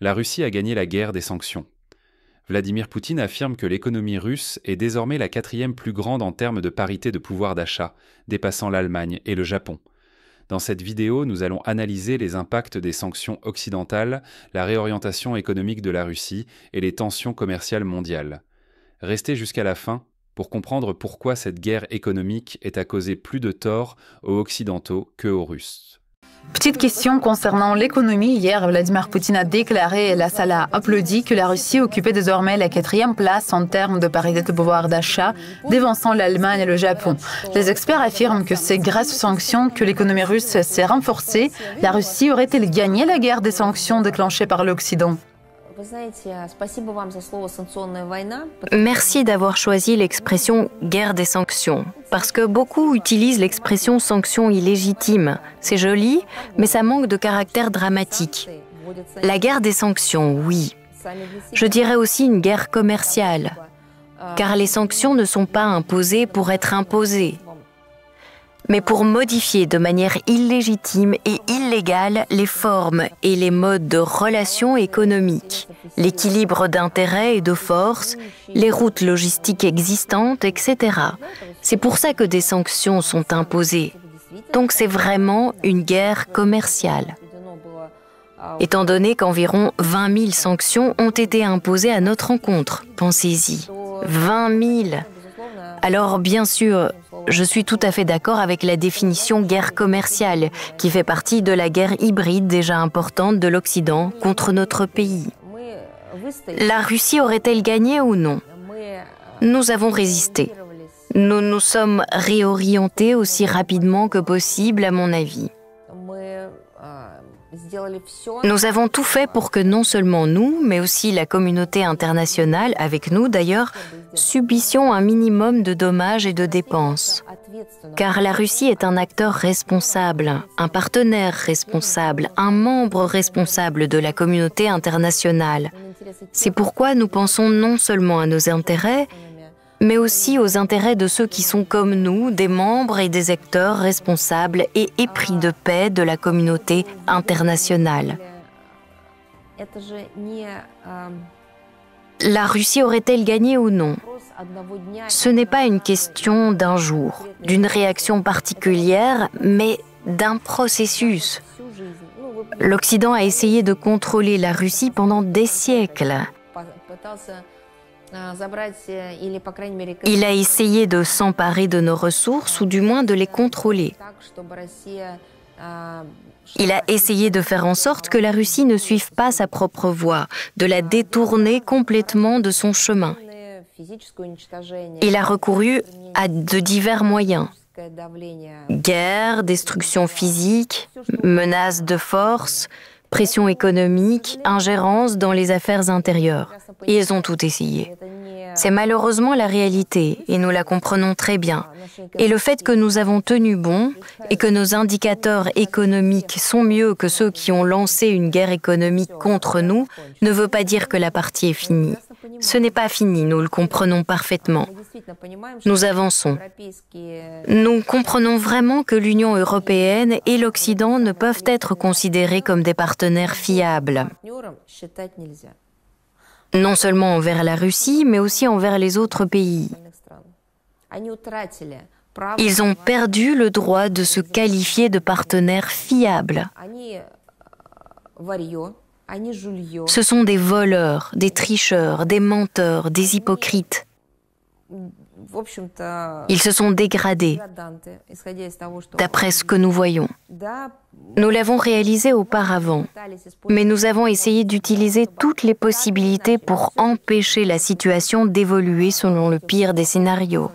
La Russie a gagné la guerre des sanctions. Vladimir Poutine affirme que l'économie russe est désormais la 4e plus grande en termes de parité de pouvoir d'achat, dépassant l'Allemagne et le Japon. Dans cette vidéo, nous allons analyser les impacts des sanctions occidentales, la réorientation économique de la Russie et les tensions commerciales mondiales. Restez jusqu'à la fin pour comprendre pourquoi cette guerre économique est à causer plus de tort aux Occidentaux que aux Russes. Petite question concernant l'économie. Hier, Vladimir Poutine a déclaré, et la salle a applaudi, que la Russie occupait désormais la 4e place en termes de parité de pouvoir d'achat, dévançant l'Allemagne et le Japon. Les experts affirment que c'est grâce aux sanctions que l'économie russe s'est renforcée. La Russie aurait-elle gagné la guerre des sanctions déclenchée par l'Occident ? Merci d'avoir choisi l'expression « guerre des sanctions », parce que beaucoup utilisent l'expression « sanctions illégitimes ». C'est joli, mais ça manque de caractère dramatique. La guerre des sanctions, oui. Je dirais aussi une guerre commerciale, car les sanctions ne sont pas imposées pour être imposées, mais pour modifier de manière illégitime et illégale les formes et les modes de relations économiques, l'équilibre d'intérêts et de forces, les routes logistiques existantes, etc. C'est pour ça que des sanctions sont imposées. Donc c'est vraiment une guerre commerciale. Étant donné qu'environ 20 000 sanctions ont été imposées à notre encontre, pensez-y, 20 000. Alors bien sûr, je suis tout à fait d'accord avec la définition guerre commerciale, qui fait partie de la guerre hybride déjà importante de l'Occident contre notre pays. La Russie aurait-elle gagné ou non? Nous avons résisté. Nous nous sommes réorientés aussi rapidement que possible, à mon avis. Nous avons tout fait pour que non seulement nous, mais aussi la communauté internationale, avec nous d'ailleurs, subissions un minimum de dommages et de dépenses. Car la Russie est un acteur responsable, un partenaire responsable, un membre responsable de la communauté internationale. C'est pourquoi nous pensons non seulement à nos intérêts, mais aussi aux intérêts de ceux qui sont comme nous, des membres et des acteurs responsables et épris de paix de la communauté internationale. La Russie aurait-elle gagné ou non? Ce n'est pas une question d'un jour, d'une réaction particulière, mais d'un processus. L'Occident a essayé de contrôler la Russie pendant des siècles. Il a essayé de s'emparer de nos ressources ou du moins de les contrôler. Il a essayé de faire en sorte que la Russie ne suive pas sa propre voie, de la détourner complètement de son chemin. Il a recouru à de divers moyens. Guerre, destruction physique, menaces de force, pression économique, ingérence dans les affaires intérieures. Ils ont tout essayé. C'est malheureusement la réalité et nous la comprenons très bien. Et le fait que nous avons tenu bon et que nos indicateurs économiques sont mieux que ceux qui ont lancé une guerre économique contre nous ne veut pas dire que la partie est finie. Ce n'est pas fini, nous le comprenons parfaitement. Nous avançons. Nous comprenons vraiment que l'Union européenne et l'Occident ne peuvent être considérés comme des partenaires fiables. Non seulement envers la Russie, mais aussi envers les autres pays. Ils ont perdu le droit de se qualifier de partenaires fiables. Ce sont des voleurs, des tricheurs, des menteurs, des hypocrites. Ils se sont dégradés, d'après ce que nous voyons. Nous l'avons réalisé auparavant, mais nous avons essayé d'utiliser toutes les possibilités pour empêcher la situation d'évoluer selon le pire des scénarios.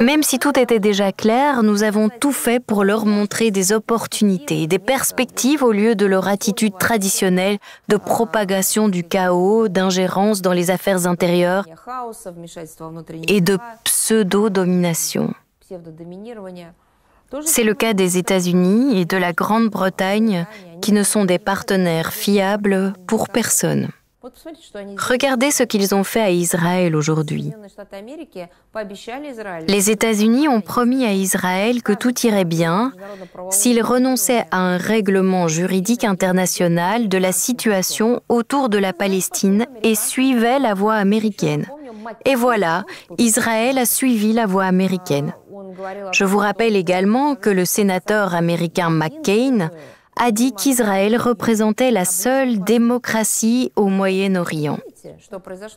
Même si tout était déjà clair, nous avons tout fait pour leur montrer des opportunités, des perspectives au lieu de leur attitude traditionnelle de propagation du chaos, d'ingérence dans les affaires intérieures et de pseudo-domination. C'est le cas des États-Unis et de la Grande-Bretagne qui ne sont des partenaires fiables pour personne. Regardez ce qu'ils ont fait à Israël aujourd'hui. Les États-Unis ont promis à Israël que tout irait bien s'il renonçait à un règlement juridique international de la situation autour de la Palestine et suivait la voie américaine. Et voilà, Israël a suivi la voie américaine. Je vous rappelle également que le sénateur américain McCain a dit qu'Israël représentait la seule démocratie au Moyen-Orient.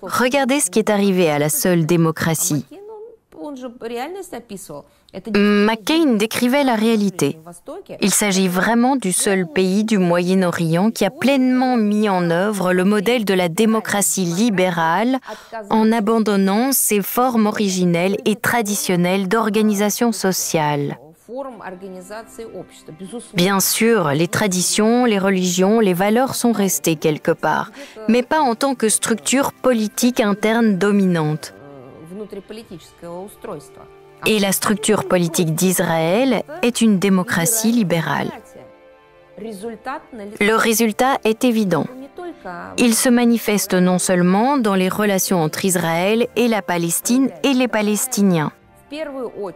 Regardez ce qui est arrivé à la seule démocratie. McCain décrivait la réalité. Il s'agit vraiment du seul pays du Moyen-Orient qui a pleinement mis en œuvre le modèle de la démocratie libérale en abandonnant ses formes originelles et traditionnelles d'organisation sociale. Bien sûr, les traditions, les religions, les valeurs sont restées quelque part, mais pas en tant que structure politique interne dominante. Et la structure politique d'Israël est une démocratie libérale. Le résultat est évident. Il se manifeste non seulement dans les relations entre Israël et la Palestine et les Palestiniens.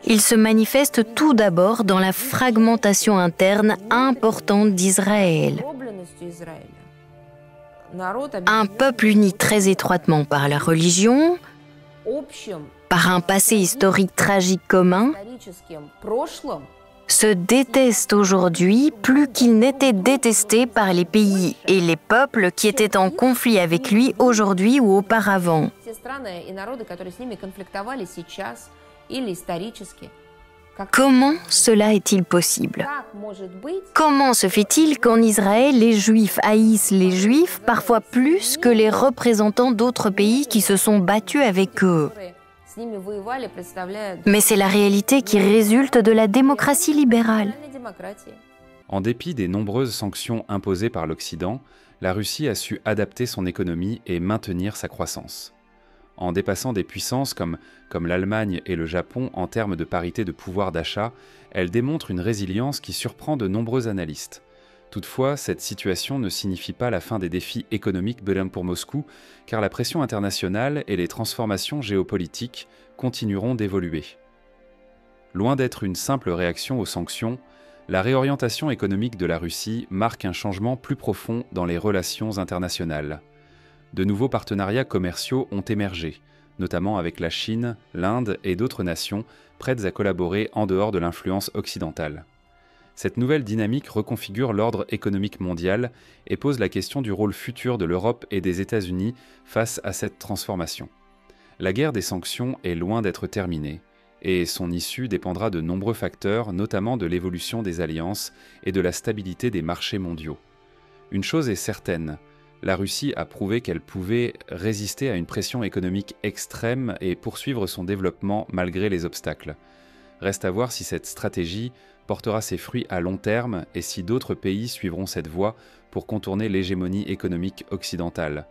Il se manifeste tout d'abord dans la fragmentation interne importante d'Israël. Un peuple uni très étroitement par la religion, par un passé historique tragique commun, se déteste aujourd'hui plus qu'il n'était détesté par les pays et les peuples qui étaient en conflit avec lui aujourd'hui ou auparavant. Comment cela est-il possible? Comment se fait-il qu'en Israël, les Juifs haïssent les Juifs parfois plus que les représentants d'autres pays qui se sont battus avec eux? Mais c'est la réalité qui résulte de la démocratie libérale. En dépit des nombreuses sanctions imposées par l'Occident, la Russie a su adapter son économie et maintenir sa croissance. En dépassant des puissances comme l'Allemagne et le Japon en termes de parité de pouvoir d'achat, elle démontre une résilience qui surprend de nombreux analystes. Toutefois, cette situation ne signifie pas la fin des défis économiques pour Moscou, car la pression internationale et les transformations géopolitiques continueront d'évoluer. Loin d'être une simple réaction aux sanctions, la réorientation économique de la Russie marque un changement plus profond dans les relations internationales. De nouveaux partenariats commerciaux ont émergé, notamment avec la Chine, l'Inde et d'autres nations prêtes à collaborer en dehors de l'influence occidentale. Cette nouvelle dynamique reconfigure l'ordre économique mondial et pose la question du rôle futur de l'Europe et des États-Unis face à cette transformation. La guerre des sanctions est loin d'être terminée, et son issue dépendra de nombreux facteurs, notamment de l'évolution des alliances et de la stabilité des marchés mondiaux. Une chose est certaine, la Russie a prouvé qu'elle pouvait résister à une pression économique extrême et poursuivre son développement malgré les obstacles. Reste à voir si cette stratégie portera ses fruits à long terme et si d'autres pays suivront cette voie pour contourner l'hégémonie économique occidentale.